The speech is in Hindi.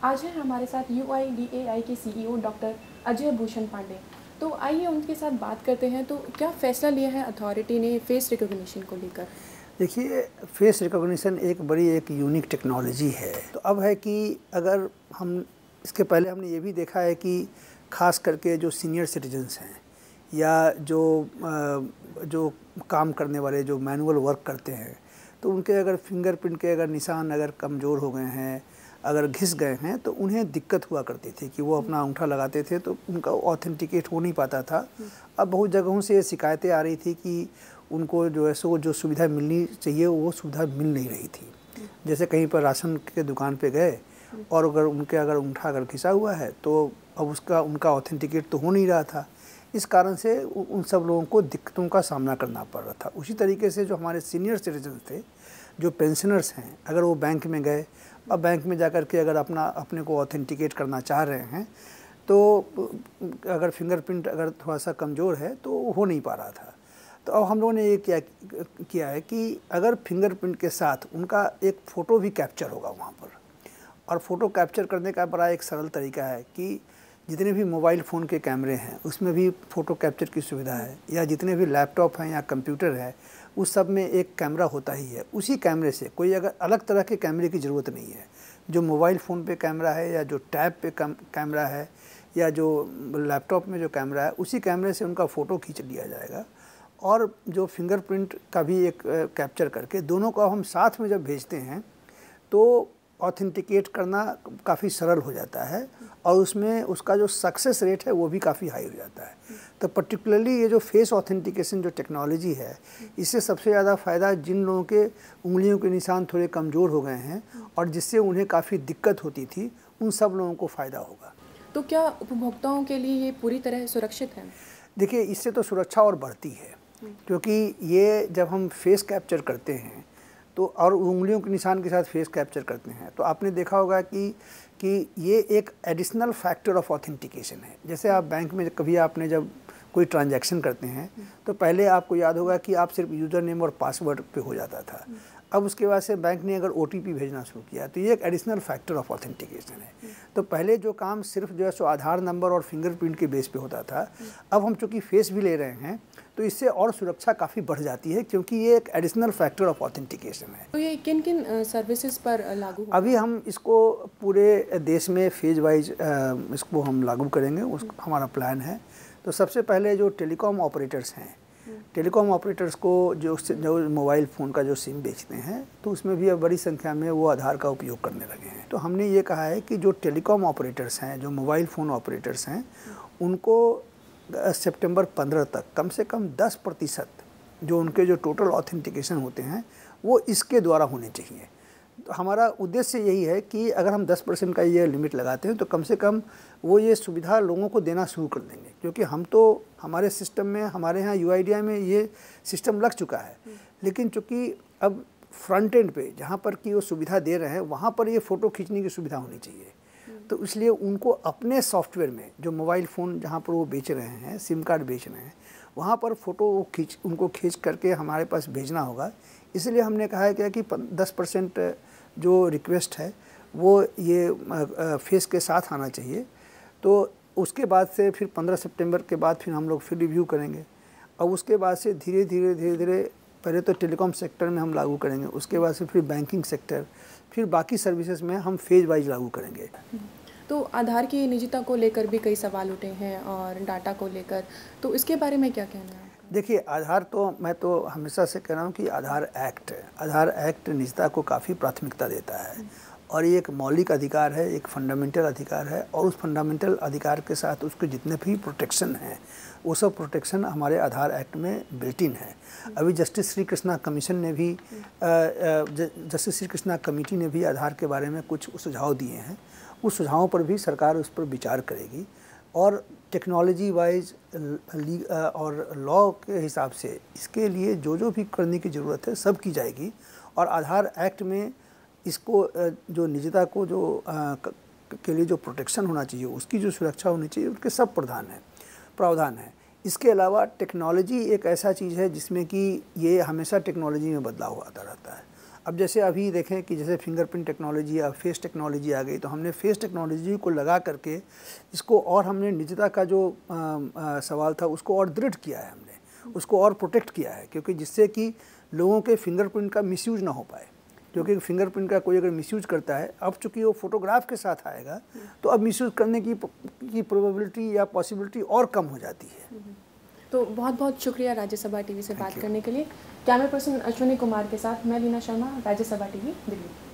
आज है हमारे साथ UIDAI के सीईओ डॉक्टर अजय भूषण पांडे। तो आइए उनके साथ बात करते हैं। तो क्या फ़ैसला लिया है अथॉरिटी ने फेस रिकॉग्निशन को लेकर? देखिए, फेस रिकॉग्निशन एक यूनिक टेक्नोलॉजी है। तो अब है कि अगर हम इसके पहले हमने ये भी देखा है कि ख़ास करके जो सीनियर सिटीजन्स हैं या जो काम करने वाले जो मैनुअल वर्क करते हैं, तो उनके अगर फिंगरप्रिंट के अगर निशान अगर कमज़ोर हो गए हैं, अगर घिस गए हैं, तो उन्हें दिक्कत हुआ करती थी कि वो अपना अंगूठा लगाते थे तो उनका ऑथेंटिकेट हो नहीं पाता था। अब बहुत जगहों से ये शिकायतें आ रही थी कि उनको जो है सो जो सुविधा मिलनी चाहिए वो सुविधा मिल नहीं रही थी। जैसे कहीं पर राशन के दुकान पे गए और अगर अंगूठा अगर घिसा हुआ है तो अब उनका ऑथेंटिकेट तो हो नहीं रहा था। इस कारण से उन सब लोगों को दिक्कतों का सामना करना पड़ रहा था। उसी तरीके से जो हमारे सीनियर सिटीजन थे, जो पेंशनर्स हैं, अगर वो बैंक में गए और बैंक में जाकर के अगर अपने को ऑथेंटिकेट करना चाह रहे हैं, तो अगर फिंगरप्रिंट अगर थोड़ा सा कमज़ोर है तो हो नहीं पा रहा था। तो अब हम लोगों ने ये किया है कि अगर फिंगरप्रिंट के साथ उनका एक फ़ोटो भी कैप्चर होगा वहाँ पर, और फ़ोटो कैप्चर करने का बड़ा एक सरल तरीका है कि जितने भी मोबाइल फ़ोन के कैमरे हैं उसमें भी फ़ोटो कैप्चर की सुविधा है, या जितने भी लैपटॉप हैं या कंप्यूटर है उस सब में एक कैमरा होता ही है। उसी कैमरे से कोई अगर अलग तरह के कैमरे की ज़रूरत नहीं है। जो मोबाइल फ़ोन पे कैमरा है या जो टैब पे कैमरा है या जो लैपटॉप में जो कैमरा है, उसी कैमरे से उनका फ़ोटो खींच लिया जाएगा और जो फिंगरप्रिंट का भी एक कैप्चर करके दोनों को हम साथ में जब भेजते हैं तो ऑथेंटिकेट करना काफ़ी सरल हो जाता है और उसमें उसका जो सक्सेस रेट है वो भी काफ़ी हाई हो जाता है। तो पर्टिकुलरली ये जो फेस ऑथेंटिकेशन जो टेक्नोलॉजी है, इससे सबसे ज़्यादा फ़ायदा जिन लोगों के उंगलियों के निशान थोड़े कमज़ोर हो गए हैं और जिससे उन्हें काफ़ी दिक्कत होती थी, उन सब लोगों को फ़ायदा होगा। तो क्या उपभोक्ताओं के लिए ये पूरी तरह सुरक्षित है? देखिए, इससे तो सुरक्षा और बढ़ती है, क्योंकि ये जब हम फेस कैप्चर करते हैं तो और उंगलियों के निशान के साथ फेस कैप्चर करते हैं, तो आपने देखा होगा कि ये एक एडिशनल फैक्टर ऑफ ऑथेंटिकेशन है। जैसे आप बैंक में कभी आपने जब कोई ट्रांजैक्शन करते हैं तो पहले आपको याद होगा कि आप सिर्फ यूज़र नेम और पासवर्ड पे हो जाता था। अब उसके बाद से बैंक ने अगर OTP भेजना शुरू किया तो ये एक एडिशनल फैक्टर ऑफ ऑथेंटिकेशन है। तो पहले जो काम सिर्फ जो है सो आधार नंबर और फिंगरप्रिंट के बेस पे होता था, अब हम चूँकि फेस भी ले रहे हैं तो इससे और सुरक्षा काफ़ी बढ़ जाती है, क्योंकि ये एक एडिशनल फैक्टर ऑफ ऑथेंटिकेशन है। तो ये किन-किन सर्विसेज पर लागू होगा? अभी हम इसको पूरे देश में फेज वाइज इसको हम लागू करेंगे, हमारा प्लान है। तो सबसे पहले जो टेलीकॉम ऑपरेटर्स हैं, टेलीकॉम ऑपरेटर्स को जो मोबाइल फ़ोन का जो सिम बेचते हैं, तो उसमें भी अब बड़ी संख्या में वो आधार का उपयोग करने लगे हैं। तो हमने ये कहा है कि जो टेलीकॉम ऑपरेटर्स हैं, जो मोबाइल फ़ोन ऑपरेटर्स हैं, उनको सितंबर 15 तक कम से कम 10% जो उनके जो टोटल ऑथेंटिकेशन होते हैं वो इसके द्वारा होने चाहिए। तो हमारा उद्देश्य यही है कि अगर हम 10% का ये लिमिट लगाते हैं तो कम से कम वो ये सुविधा लोगों को देना शुरू कर देंगे, क्योंकि हम तो हमारे सिस्टम में, हमारे यहाँ UIDAI में ये सिस्टम लग चुका है, लेकिन चूँकि अब फ्रंट एंड पे जहाँ पर कि वो सुविधा दे रहे हैं वहाँ पर ये फ़ोटो खींचने की सुविधा होनी चाहिए। तो इसलिए उनको अपने सॉफ्टवेयर में जो मोबाइल फ़ोन जहाँ पर वो बेच रहे हैं, सिम कार्ड बेच रहे हैं, वहाँ पर फ़ोटो उनको खींच करके हमारे पास भेजना होगा। इसलिए हमने कहा है कि 10% जो रिक्वेस्ट है वो ये फेस के साथ आना चाहिए। तो उसके बाद से फिर 15 सितंबर के बाद फिर हम लोग फिर रिव्यू करेंगे और उसके बाद से धीरे धीरे पहले तो टेलीकॉम सेक्टर में हम लागू करेंगे, उसके बाद से फिर बैंकिंग सेक्टर, फिर बाकी सर्विसेज में हम फेज वाइज लागू करेंगे। तो आधार की निजता को लेकर भी कई सवाल उठे हैं और डाटा को लेकर, तो इसके बारे में क्या कहना है आपका? देखिए, आधार तो मैं तो हमेशा से कह रहा हूँ कि आधार एक्ट निजता को काफ़ी प्राथमिकता देता है और ये एक मौलिक अधिकार है, एक फंडामेंटल अधिकार है, और उस फंडामेंटल अधिकार के साथ उसके जितने भी प्रोटेक्शन हैं वो सब प्रोटेक्शन हमारे आधार एक्ट में बिल्ट इन है। अभी जस्टिस श्री कृष्णा कमीशन ने भी जस्टिस श्री कृष्णा कमेटी ने भी आधार के बारे में कुछ सुझाव दिए हैं। उस सुझावों पर भी सरकार उस पर विचार करेगी और टेक्नोलॉजी वाइज और लॉ के हिसाब से इसके लिए जो भी करने की ज़रूरत है सब की जाएगी। और आधार एक्ट में इसको जो निजता को के लिए जो प्रोटेक्शन होना चाहिए, उसकी जो सुरक्षा होनी चाहिए, उसके सब प्रावधान है। इसके अलावा टेक्नोलॉजी एक ऐसा चीज़ है जिसमें कि ये हमेशा टेक्नोलॉजी में बदलाव आता रहता है। अब जैसे अभी देखें कि जैसे फिंगरप्रिंट टेक्नोलॉजी या फेस टेक्नोलॉजी आ गई, तो हमने फेस टेक्नोलॉजी को लगा करके इसको और हमने निजता का जो सवाल था उसको और दृढ़ किया है, हमने उसको और प्रोटेक्ट किया है, क्योंकि जिससे कि लोगों के फिंगरप्रिंट का मिसयूज ना हो पाए। क्योंकि फिंगरप्रिंट का कोई अगर मिसयूज करता है, अब चूँकि वो फोटोग्राफ के साथ आएगा तो अब मिसयूज करने की प्रोबेबिलिटी या पॉसिबिलिटी और कम हो जाती है। तो बहुत बहुत शुक्रिया राज्यसभा टीवी से बात करने के लिए। कैमरा पर्सन अश्विनी कुमार के साथ मैं लीना शर्मा, राज्यसभा टीवी, दिल्ली।